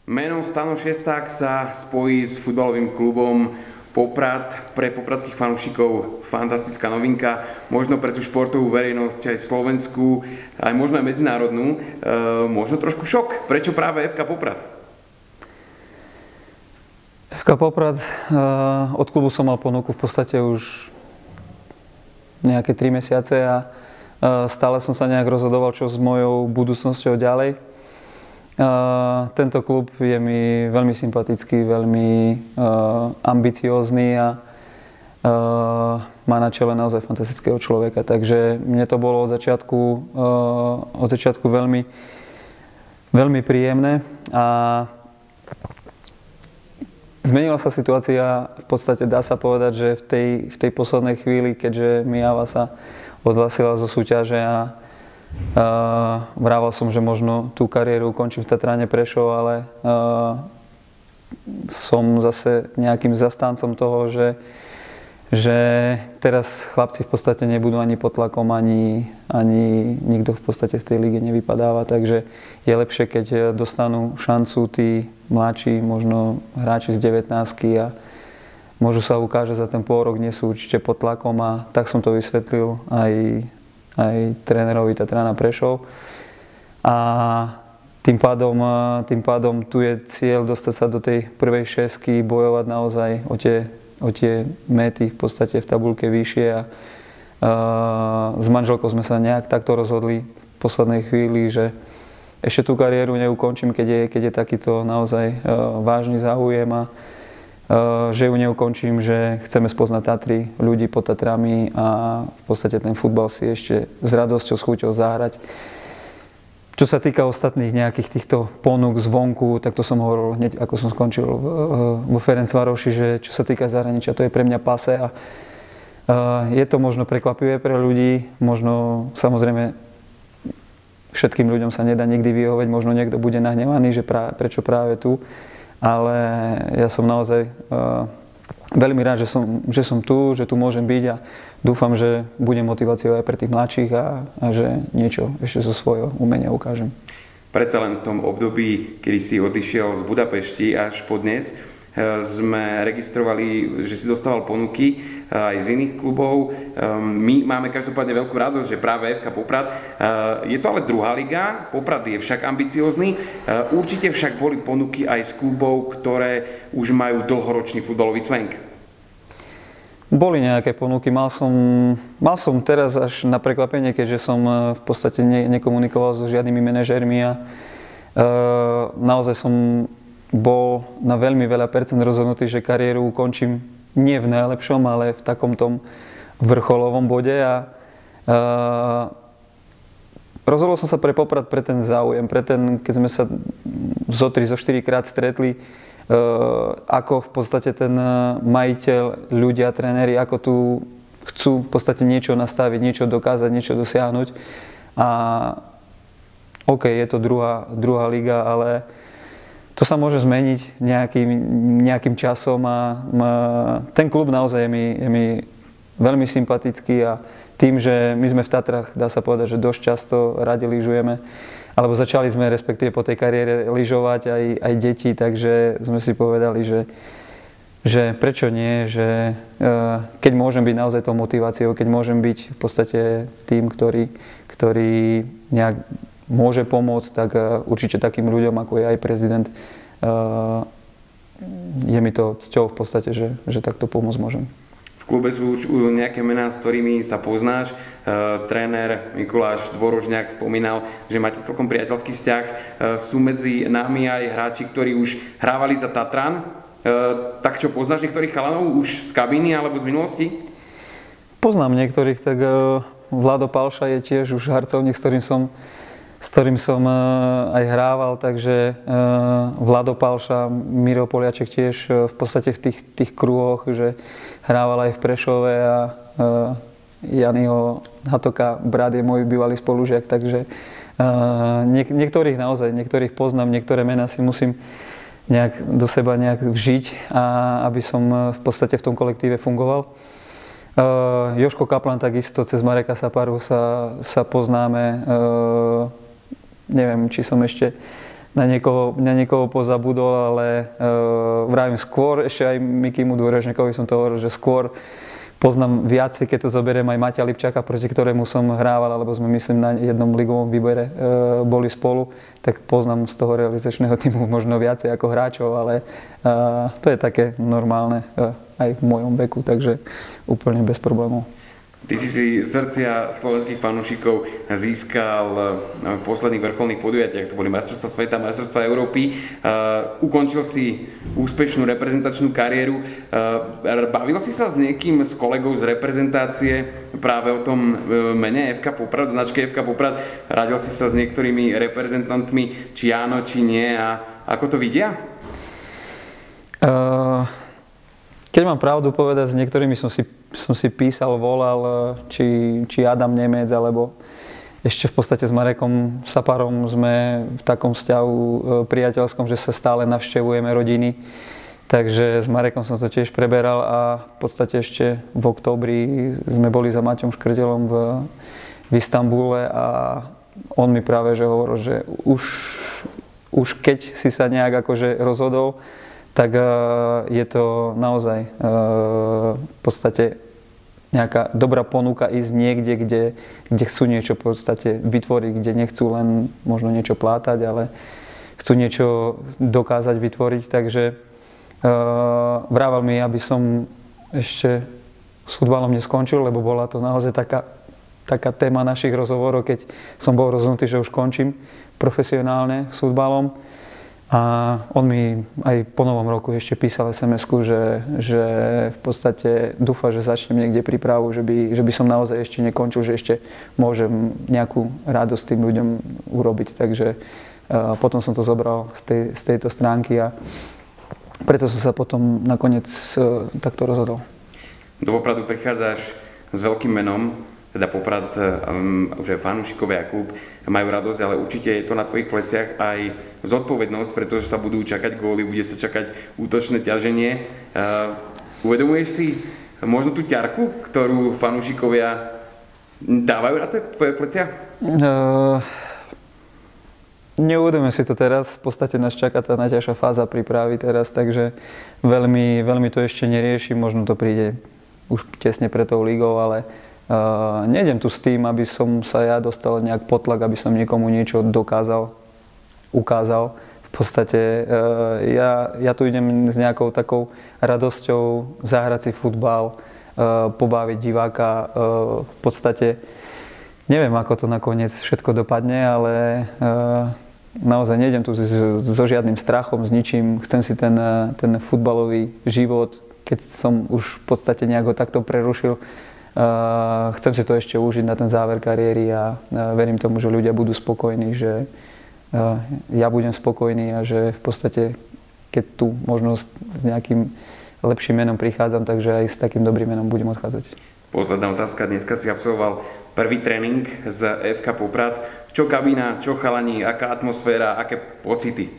Meno Stano Šesták sa spojí s futbalovým klubom Poprad. Pre popradských fanúšikov fantastická novinka, možno pre tú športovú verejnosť aj slovenskú, aj možno aj medzinárodnú. Možno trošku šok. Prečo práve FK Poprad? FK Poprad, od klubu som mal ponuku v podstate už nejaké 3 mesiace a stále som sa nejak rozhodoval, čo s mojou budúcnosťou ďalej. Tento klub je mi veľmi sympatický, veľmi ambiciózny a má na čele naozaj fantastického človeka. Takže mne to bolo od začiatku veľmi, veľmi príjemné. A zmenila sa situácia, v podstate dá sa povedať, že v tej poslednej chvíli, keďže Myjava sa odhlasila zo súťaže a vrával som, že možno tú kariéru ukončím v Tatrane Prešov, ale som zase nejakým zastancom toho, že teraz chlapci v podstate nebudú ani pod tlakom, ani nikto v podstate v tej lige nevypadáva, takže je lepšie, keď dostanú šancu tí mladší, možno hráči z 19-ky a môžu sa ukázať za ten pôrok, nie sú určite pod tlakom a tak som to vysvetlil aj trénerovi Tatrana Prešov. A tým pádom tu je cieľ dostať sa do tej prvej šesky, bojovať naozaj o tie méty v podstate v tabuľke vyššie a s manželkou sme sa nejak takto rozhodli v poslednej chvíli, že ešte tú kariéru neukončím, keď je takýto naozaj vážny záujem a že ju neukončím, že chceme spoznať Tatry, ľudí pod Tatrami a v podstate ten futbal si ešte s radosťou, s chuťou zahrať. Čo sa týka ostatných nejakých týchto ponúk zvonku, tak to som hovoril hneď, ako som skončil vo Ferencvároši, že čo sa týka zahraničia, to je pre mňa pase a je to možno prekvapivé pre ľudí, možno samozrejme všetkým ľuďom sa nedá nikdy vyhovieť, možno niekto bude nahnevaný, že prečo práve tu. Ale ja som naozaj veľmi rád, že som tu, že tu môžem byť a dúfam, že bude motiváciou aj pre tých mladších a že niečo ešte zo svojho umenia ukážem. Predsa len v tom období, kedy si odišiel z Budapešti až po dnes, sme registrovali, že si dostával ponuky aj z iných klubov. My máme každopádne veľkú radosť, že práve FK Poprad. Je to ale druhá liga, Poprad je však ambiciózny. Určite však boli ponuky aj z klubov, ktoré už majú dlhoročný futbalový cvenk. Boli nejaké ponuky. Mal som teraz až na prekvapenie, keďže som v podstate nekomunikoval so žiadnymi manažérmi a naozaj som bol na veľmi veľa percent rozhodnutý, že kariéru ukončím nie v najlepšom, ale v takom tom vrcholovom bode a rozhodol som sa pre Poprad, pre ten záujem, keď sme sa zo 4 krát stretli, ako v podstate ten majiteľ, ľudia, tréneri, ako tu chcú v podstate niečo nastaviť, niečo dokázať, niečo dosiahnuť a OK, je to druhá liga, ale to sa môže zmeniť nejakým časom a ten klub naozaj je mi veľmi sympatický a tým, že my sme v Tatrách, dá sa povedať, že dosť často radi lyžujeme, alebo začali sme respektíve po tej kariére lyžovať aj deti, takže sme si povedali, že prečo nie, že keď môžem byť naozaj tou motiváciou, keď môžem byť v podstate tým, ktorý nejak môže pomôcť, tak určite takým ľuďom, ako je aj prezident, je mi to cťou v podstate, že takto pomôcť môžem. V klube sú už nejaké mená, s ktorými sa poznáš. Tréner Mikuláš Dvorožňák spomínal, že máte celkom priateľský vzťah. Sú medzi nami aj hráči, ktorí už hrávali za Tatran. Tak čo, poznáš niektorých chalanov už z kabíny alebo z minulosti? Poznám niektorých, tak Vlado Palša je tiež už harcovník, s ktorým som aj hrával, takže Vlado Palša, Miro Poliaček tiež v podstate v tých kruhoch, že hrával aj v Prešove a Janiho Hatoka, brat, je môj bývalý spolužiak, takže niektorých poznám, niektoré mená si musím do seba vžiť, a aby som v podstate v tom kolektíve fungoval. Jožko Kaplan takisto, cez Mareka Saparu sa poznáme. Neviem, či som ešte na niekoho pozabudol, ale vravím skôr, ešte aj Mikimu Dôrežníkovi som to hovoril, že skôr poznám viacej, keď to zoberiem aj Maťa Lipčáka, proti ktorému som hrával, alebo sme myslím na jednom ligovom výbere boli spolu, tak poznám z toho realizačného týmu možno viacej ako hráčov, ale to je také normálne aj v mojom veku, takže úplne bez problémov. Ty si srdcia slovenských fanúšikov získal v posledných vrcholných podujatiach, to boli majstrovstvá sveta, majstrovstvá Európy. Ukončil si úspešnú reprezentačnú kariéru. Bavil si sa s niekým, s kolegou z reprezentácie práve o tom mene FK Poprad, značke FK Poprad? Radil si sa s niektorými reprezentantmi, či áno, či nie, a ako to vidia? Keď mám pravdu povedať, s niektorými som si písal, volal, či Adam Nemec, alebo ešte v podstate s Marekom Saparom sme v takom vzťahu priateľskom, že sa stále navštevujeme rodiny. Takže s Marekom som to tiež preberal a v podstate ešte v októbri sme boli za Maťom Škrtelom v Istanbule a on mi práve že hovoril, že už keď si sa nejak akože rozhodol, tak je to naozaj v podstate nejaká dobrá ponuka ísť niekde, kde chcú niečo v podstate vytvoriť, kde nechcú len možno niečo plátať, ale chcú niečo dokázať vytvoriť. Takže vrával mi, aby som ešte s futbalom neskončil, lebo bola to naozaj taká téma našich rozhovorov, keď som bol rozhodnutý, že už končím profesionálne s futbalom. A on mi aj po novom roku ešte písal SMS-ku, že v podstate dúfa, že začnem niekde prípravu, že by som naozaj ešte nekončil, že ešte môžem nejakú radosť tým ľuďom urobiť. Takže potom som to zobral z tejto stránky a preto som sa potom nakoniec takto rozhodol. Do Popradu prichádzaš s veľkým menom, teda Poprad, už aj fanúšikovia a klub majú radosť, ale určite je to na tvojich pleciach aj zodpovednosť, pretože sa budú čakať góly, bude sa čakať útočné ťaženie. Uvedomuješ si možno tú ťarchu, ktorú fanúšikovia dávajú na tvoje plecia? Neuvedomujem si to teraz, v podstate nás čaká tá najťažšia fáza prípravy teraz, takže veľmi to ešte neriešim, možno to príde už tesne pred tou ligou, ale nejdem tu s tým, aby som sa ja dostal nejak pod tlak, aby som niekomu niečo ukázal. V podstate ja tu idem s nejakou takou radosťou zahrať si futbal, pobaviť diváka. V podstate neviem, ako to nakoniec všetko dopadne, ale naozaj nejdem tu so žiadnym strachom, s ničím. Chcem si ten futbalový život, keď som už v podstate nejak ho takto prerušil, chcem si to ešte užiť na ten záver kariéry a verím tomu, že ľudia budú spokojní, že ja budem spokojný a že v podstate, keď tu možno s nejakým lepším menom prichádzam, takže aj s takým dobrým menom budem odchádzať. Posledná otázka. Dneska si absolvoval prvý tréning z FK Poprad. Čo kabína, čo chalani, aká atmosféra, aké pocity?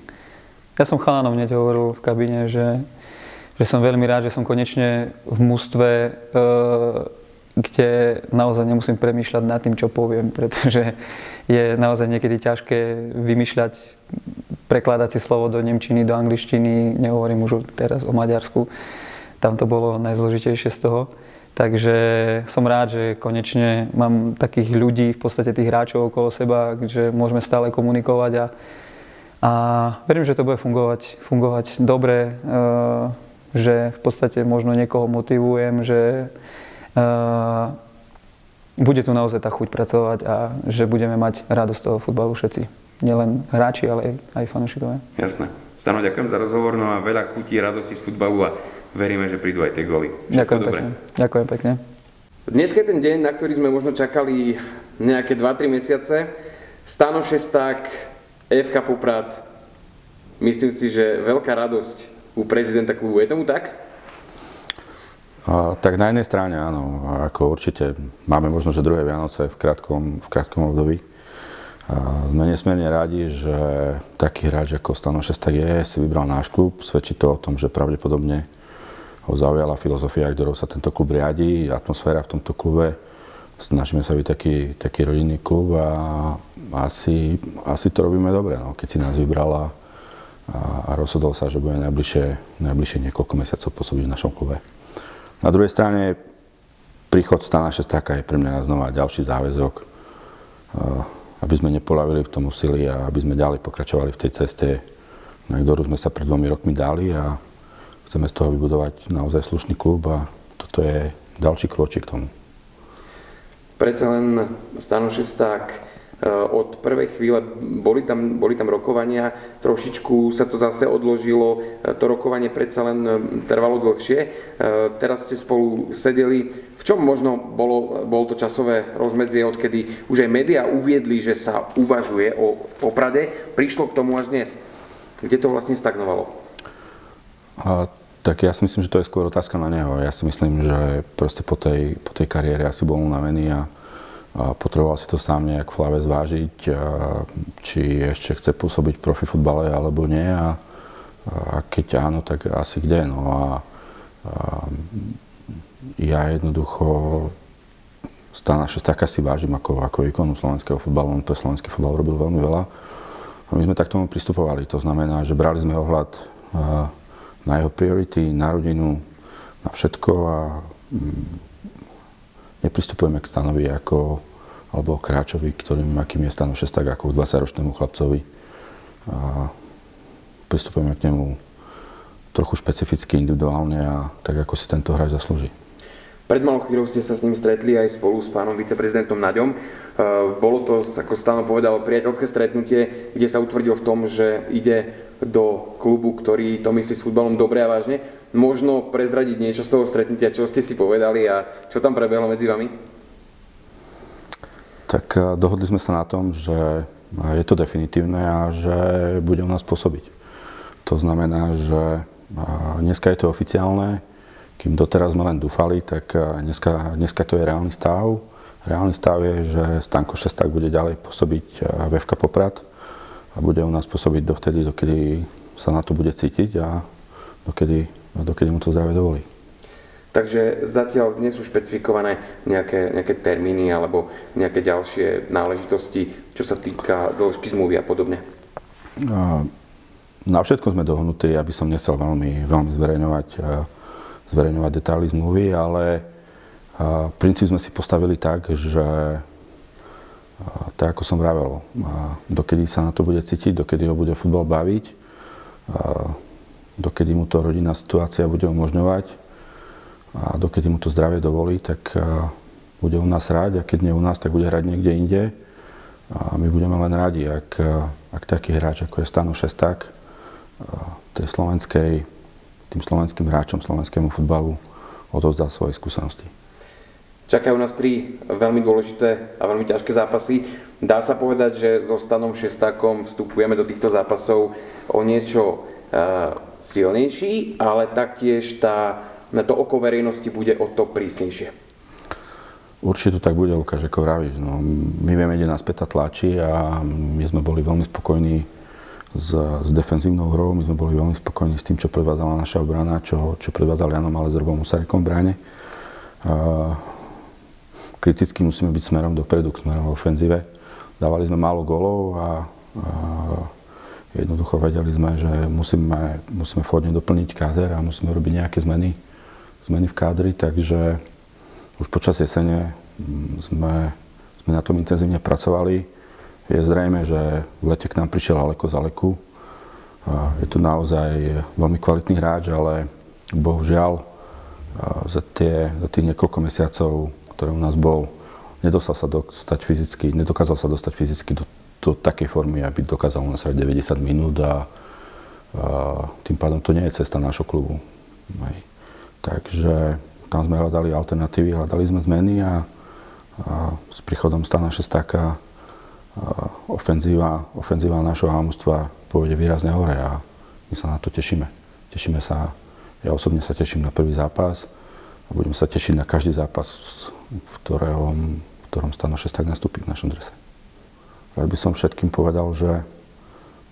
Ja som chalanom hneď hovoril v kabíne, že som veľmi rád, že som konečne v mužstve, kde naozaj nemusím premýšľať nad tým, čo poviem, pretože je naozaj niekedy ťažké vymýšľať, prekladať si slovo do nemčiny, do angličtiny, nehovorím už teraz o Maďarsku, tam to bolo najzložitejšie z toho. Takže som rád, že konečne mám takých ľudí, v podstate tých hráčov okolo seba, že môžeme stále komunikovať a verím, že to bude fungovať dobre, že v podstate možno niekoho motivujem, že bude tu naozaj tá chuť pracovať a že budeme mať radosť z toho futbalu všetci. Nielen hráči, ale aj fanúšikovia. Jasné. Stano, ďakujem za rozhovor, no a veľa chutí, radosti z futbalu a veríme, že prídu aj tie góly. Ďakujem pekne. Ďakujem pekne. Dnes je ten deň, na ktorý sme možno čakali nejaké 2-3 mesiace. Stano Šesták, FK Poprad. Myslím si, že veľká radosť u prezidenta klubu. Je tomu tak? Tak na jednej strane áno, ako určite máme možno, že druhé Vianoce v krátkom období. Sme nesmierne rádi, že taký hráč ako Stano Šesták si vybral náš klub. Svedčí to o tom, že pravdepodobne ho zaujala filozofia, ktorou sa tento klub riadi, atmosféra v tomto klube. snažíme sa byť taký rodinný klub a asi to robíme dobre, no, keď si nás vybral a rozhodol sa, že bude najbližšie niekoľko mesiacov pôsobiť v našom klube. Na druhej strane príchod Stana Šestáka je pre mňa znova ďalší záväzok, aby sme nepoľavili v tom úsilí a aby sme ďalej pokračovali v tej ceste, na ktorú sme sa pred 2 rokmi dali, a chceme z toho vybudovať naozaj slušný klub a toto je ďalší krôčik k tomu. Predsa len Stano Šesták, od prvej chvíle boli tam rokovania, trošičku sa to zase odložilo, to rokovanie predsa len trvalo dlhšie. Teraz ste spolu sedeli. V čom možno bolo to časové rozmedzie, odkedy už aj médiá uviedli, že sa uvažuje o Poprade, prišlo k tomu až dnes? Kde to vlastne stagnovalo? Tak ja si myslím, že to je skôr otázka na neho. Ja si myslím, že proste po tej kariére asi bol unavený a potreboval si to sám nejak v hlave zvážiť, či ešte chce pôsobiť v profi futbale alebo nie, a keď áno, tak asi kde. No a ja jednoducho Stana Šestáka si vážim ako ikonu slovenského futbalu. On pre slovenský futbal robil veľmi veľa a my sme tak tomu pristupovali. To znamená, že brali sme ohľad na jeho priority, na rodinu, na všetko a nepristupujeme k Stanovi alebo k hráčovi, akým je Stano Šesták, ako k 20-ročnému chlapcovi. A pristupujeme k nemu trochu špecificky, individuálne a tak, ako si tento hráč zaslúži. Pred malou chvíľou ste sa s ním stretli aj spolu s pánom viceprezidentom Naďom. Bolo to, ako Stano povedal, priateľské stretnutie, kde sa utvrdil v tom, že ide do klubu, ktorý to myslí s futbalom dobre a vážne. Možno prezradiť niečo z toho stretnutia, čo ste si povedali a čo tam prebehlo medzi vami? Tak dohodli sme sa na tom, že je to definitívne a že bude u nás pôsobiť. To znamená, že dneska je to oficiálne. Kým doteraz sme len dúfali, tak dneska to je reálny stav. Reálny stav je, že Stanko Šesták bude ďalej pôsobiť v FK Poprad a bude u nás pôsobiť dovtedy, dokedy sa na to bude cítiť a dokedy mu to zdravie dovolí. Takže zatiaľ nie sú špecifikované nejaké termíny alebo nejaké ďalšie náležitosti, čo sa týka dĺžky zmluvy a podobne? Na všetko sme dohodnutí, aby som nechcel veľmi zverejňovať detaily zmluvy, ale princíp sme si postavili tak, že tak ako som vravel, dokedy sa na to bude cítiť, dokedy ho bude futbal baviť, dokedy mu to rodinná situácia bude umožňovať a dokedy mu to zdravie dovolí, tak bude u nás hrať, a keď nie u nás, tak bude hrať niekde inde. A my budeme len radi, ak taký hráč, ako je Stano Šesták, tým slovenským hráčom, slovenskému futbalu odovzdal svoje skúsenosti. Čakajú nás 3 veľmi dôležité a veľmi ťažké zápasy. Dá sa povedať, že so Stanom Šestákom vstupujeme do týchto zápasov o niečo silnejší, ale taktiež to oko verejnosti bude o to prísnejšie. Určite to tak bude, Lukáš, ako vravíš. No, my vieme, kde nás Peta tlačí a my sme boli veľmi spokojní s defenzívnou hrou. My sme boli veľmi spokojní s tým, čo predvádzala naša obrana, čo predvádzal Jano Malé s Robom Husárikom v bráne. Kriticky musíme byť smerom dopredu, smerom v ofenzíve. Dávali sme málo golov a jednoducho vedeli sme, že musíme vhodne doplniť káder a musíme robiť nejaké zmeny v kádri, takže už počas jesene sme na tom intenzívne pracovali. Je zrejme, že v lete k nám prišiel Aleko z Aleku. Je to naozaj veľmi kvalitný hráč, ale bohužiaľ za tých niekoľko mesiacov, ktoré u nás bol, nedokázal sa dostať fyzicky do takej formy, aby dokázal u nás hrať 90 minút a tým pádom to nie je cesta nášho klubu. Takže tam sme hľadali alternatívy, hľadali sme zmeny a s príchodom Stana Šestáka ofenzíva nášho mužstva pôjde výrazne hore a my sa na to tešíme. Ja osobne sa teším na prvý zápas a budem sa tešiť na každý zápas, v ktorom Stano Šesták nastúpi v našom drese. Rád by som všetkým povedal, že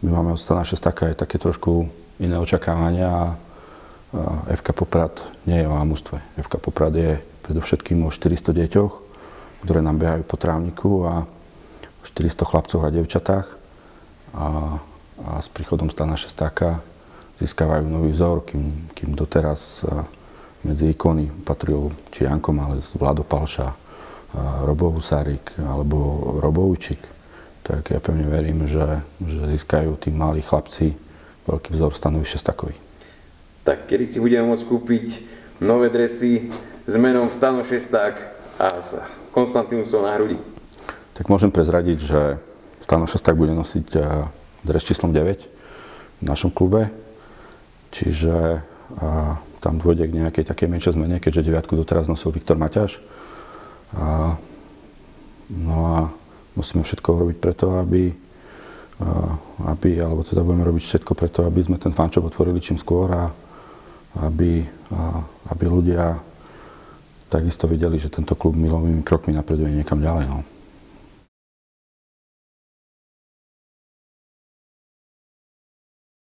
my máme od Stana Šestáka aj také trošku iné očakávania a FK Poprad nie je o mužstve. FK Poprad je predovšetkým o 400 deťoch, ktoré nám behajú po trávniku a 400 chlapcov a devčatách a s príchodom Stana Šestáka získavajú nový vzor, kým doteraz medzi ikony patril či Janko Malec, Vlado Palša, Robo Husárik alebo Robo Ujčík. Tak ja pevne verím, že získajú tí malí chlapci veľký vzor Stanovi Šestákovi. Tak kedy si budeme môcť kúpiť nové dresy s menom Stano Šesták a s Konstantinusom na hrudi? Tak môžem prezradiť, že Stano Šesták bude nosiť dres číslom 9 v našom klube, čiže tam dôjde k nejakej takej menšej zmene, keďže 9 doteraz nosil Viktor Maťáš. No a musíme všetko robiť preto, alebo teda budeme robiť všetko preto, aby sme ten fanshop otvorili čím skôr a aby ľudia takisto videli, že tento klub milovými krokmi napreduje niekam ďalej. No.